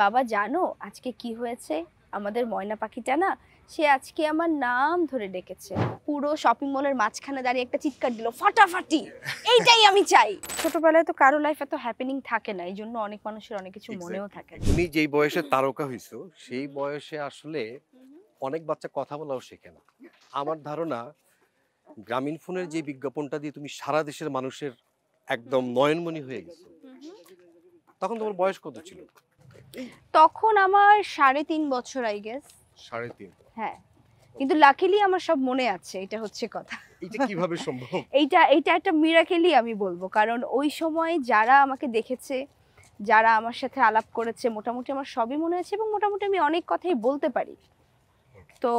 বাবা জানো আজকে কি হয়েছে? আমাদের ময়না পাখিটা না, সে আজকে আমার নাম ধরে ডেকেছে। পুরো শপিং মলের মাঝখানে দাঁড়িয়ে একটা চিৎকার দিল, ফাটাফাটি। এইটাই আমি চাই। ছোটবেলায় তো কারো লাইফ এত হ্যাপেনিং থাকে না, এই জন্য অনেক মানুষের অনেক কিছু মনেও থাকে না। তুমি যেই বয়সে তারকা হইছো সেই বয়সে আসলে অনেক বাচ্চা কথা বলাও শেখে না। আমার ধারণা গ্রামীণ ফোনের যে বিজ্ঞাপনটা দিয়ে তুমি সারা দেশের মানুষের একদম নয়নমণি হয়ে গেছো, তখন তোমার বয়স কত ছিল? তখন আমার 3.5 বছর আই গেস। 3.5। হ্যাঁ, কিন্তু লাকিলি আমার সব মনে আছে, এটা হচ্ছে কথা। এটা কিভাবে সম্ভব? এইটা একটা মিরাকেলই আমি বলবো, কারণ ওই সময় যারা আমাকে দেখেছে, যারা আমার সাথে আলাপ করেছে, মোটামুটি আমার সবই মনে আছে এবং মোটামুটি আমি অনেক কথাই বলতে পারি। তো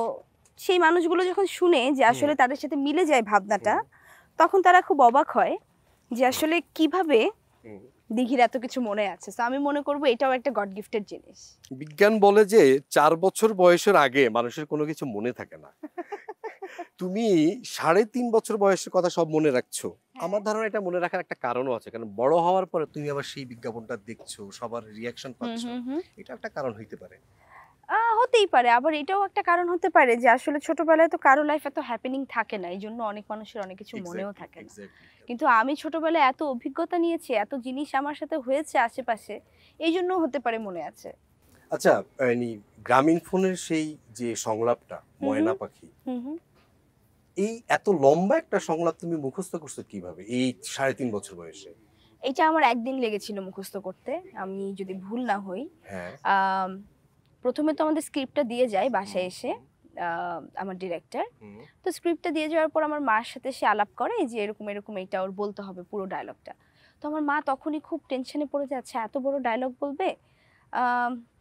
সেই মানুষগুলো যখন শুনে যে আসলে তাদের সাথে মিলে যায় ভাবনাটা, তখন তারা খুব অবাক হয় যে আসলে কিভাবে দিঘির এত কিছু মনে আছে। তো আমি মনে করবো এটাও একটা গড গিফটেড জিনিস। বিজ্ঞান বলে যে 4 বছর বয়সের আগে মানুষের কোনো কিছু মনে থাকে না। তুমি 3.5 বছর বয়সের কথা সব মনে রাখছো। আমার ধারণা এটা মনে রাখার একটা কারণও আছে, কারণ বড় হওয়ার পরে তুমি আবার সেই বিজ্ঞাপনটা দেখছো, সবার রিয়াকশন পাচ্ছ। এটা একটা কারণ হইতে পারে। হতেই পারে, আবার এটাও একটা কারণ হতে পারে যে আসলে ছোটবেলায় তো কারো লাইফ এত হ্যাপেনিং থাকে না, এই জন্য অনেক মানুষের অনেক কিছু মনেও থাকে না। কিন্তু আমি ছোটবেলায় এত অভিজ্ঞতা নিয়েছি, এত জিনিস আমার সাথে হয়েছে আশেপাশে, এই জন্য হতে পারে মনে আছে। আচ্ছা, গ্রামীণ ফোনের সেই যে সংলাপটা ময়না পাখি, এই এত লম্বা একটা সংলাপ তুমি মুখস্থ করছো কিভাবে এই 3.5 বছর বয়সে? এটা আমার একদিন লেগেছিল মুখস্থ করতে, আমি যদি ভুল না হই। হ্যাঁ। প্রথমে তো আমাদের স্ক্রিপ্টটা দিয়ে যায় বাসায় এসে আমার ডিরেক্টর। তো স্ক্রিপ্টটা দিয়ে যাওয়ার পর আমার মার সাথে সে আলাপ করে যে এরকম এরকম এইটা ওর বলতে হবে পুরো ডায়লগটা। তো আমার মা তখনই খুব টেনশনে পড়ে যাচ্ছে, এত বড় ডায়লগ বলবে।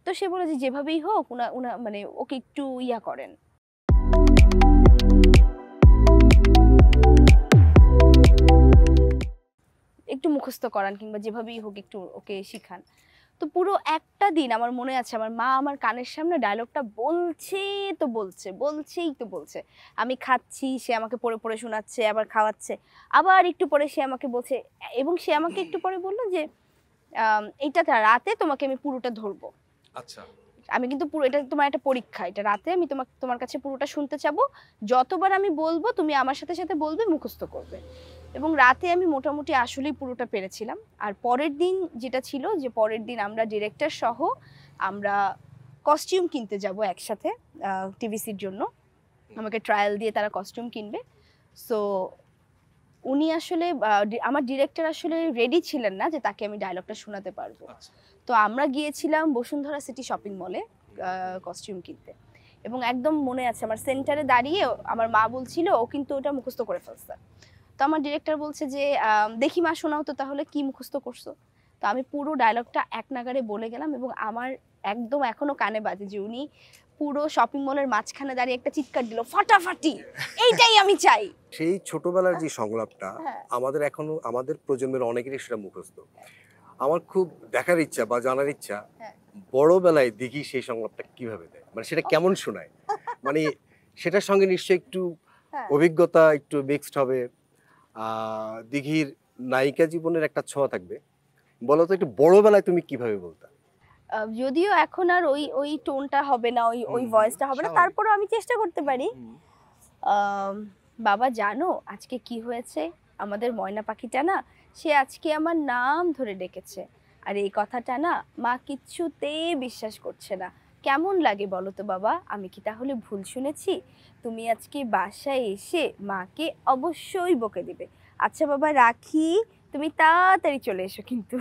তো সে বলে যে যেভাবেই হোক উনা উনা মানে ওকে একটু ইয়া করেন, একটু মুখস্থ করান কিংবা যেভাবেই হোক একটু ওকে শিখান। তো পুরো একটা দিন আমার মনে আছে আমার মা আমার কানের সামনে ডায়লগটা বলছে, তো বলছে, বলছেই তো বলছে। আমি খাচ্ছি, সে আমাকে পড়ে পড়ে শোনাচ্ছে, আবার খাওয়াচ্ছে, আবার একটু পরে সে আমাকে বলছে। এবং সে আমাকে একটু পরে বলল যে এইটা রাতে তোমাকে আমি পুরোটা ধরবো। আচ্ছা। আমি কিন্তু পুরো, এটা তোমার একটা পরীক্ষা, এটা রাতে আমি তোমার কাছে পুরোটা শুনতে চাবো। যতবার আমি বলবো তুমি আমার সাথে সাথে বলবে, মুখস্থ করবে। এবং রাতে আমি মোটামুটি আসলেই পুরোটা পেরেছিলাম। আর পরের দিন যেটা ছিল, যে পরের দিন আমরা ডিরেক্টর সহ আমরা কস্টিউম কিনতে যাব একসাথে টিভিসির জন্য। আমাকে ট্রায়াল দিয়ে তারা কস্টিউম কিনবে। সো উনি আসলে আমার ডিরেক্টর আসলে রেডি ছিলেন না যে তাকে আমি ডায়লগটা শোনাতে পারবো। তো আমরা গিয়েছিলাম বসুন্ধরা সিটি শপিং মলে কস্টিউম কিনতে। এবং একদম মনে আছে আমার সেন্টারে দাঁড়িয়ে আমার মা বলছিল ও কিন্তু ওটা মুখস্থ করে ফেলছে। তো আমার ডিরেক্টর বলছে যে দেখি মা শোনাও তো তাহলে কি মুখস্থ করছো। তো আমি পুরো ডায়লগটা এক নাগাড়ে বলে গেলাম এবং আমার একদম এখনো কানে বাজে যে উনি পুরো শপিং মলের মাঝখানে দাঁড়িয়ে একটা চিৎকার দিল, ফাটাফাটি। এইটাই আমি চাই। সেই ছোটবেলার যে সংলাপটা আমাদের এখনো আমাদের প্রজন্মের অনেকেরই সেটা মুখস্থ। আমার খুব দেখার ইচ্ছা বা জানার ইচ্ছা, বড়বেলায় দিঘি সেই সংলাপটা কিভাবে দেয়, মানে সেটা কেমন শোনায়, মানে সেটার সঙ্গে নিশ্চয়ই একটু অভিজ্ঞতা একটু মিক্সড হবে। দিঘির নায়িকা জীবনের একটা ছোঁয়া থাকবে। বলো তো একটু বড়বেলায় তুমি কিভাবে বলতা? যদিও এখন আর ওই ওই টোনটা হবে না, ওই ওই ভয়েসটা হবে না, তারপরেও আমি চেষ্টা করতে পারি। বাবা জানো আজকে কি হয়েছে? আমাদের ময়না পাখিটা না, সে আজকে আমার নাম ধরে ডেকেছে। আর এই কথাটা না মা কিচ্ছুতেই বিশ্বাস করছে না। কেমন লাগে বলো তো বাবা? আমি কি তাহলে ভুল শুনেছি? তুমি আজকে বাসায় এসে মাকে অবশ্যই বকে দিবে। আচ্ছা বাবা রাখি, তুমি তাড়াতাড়ি চলে এসো কিন্তু।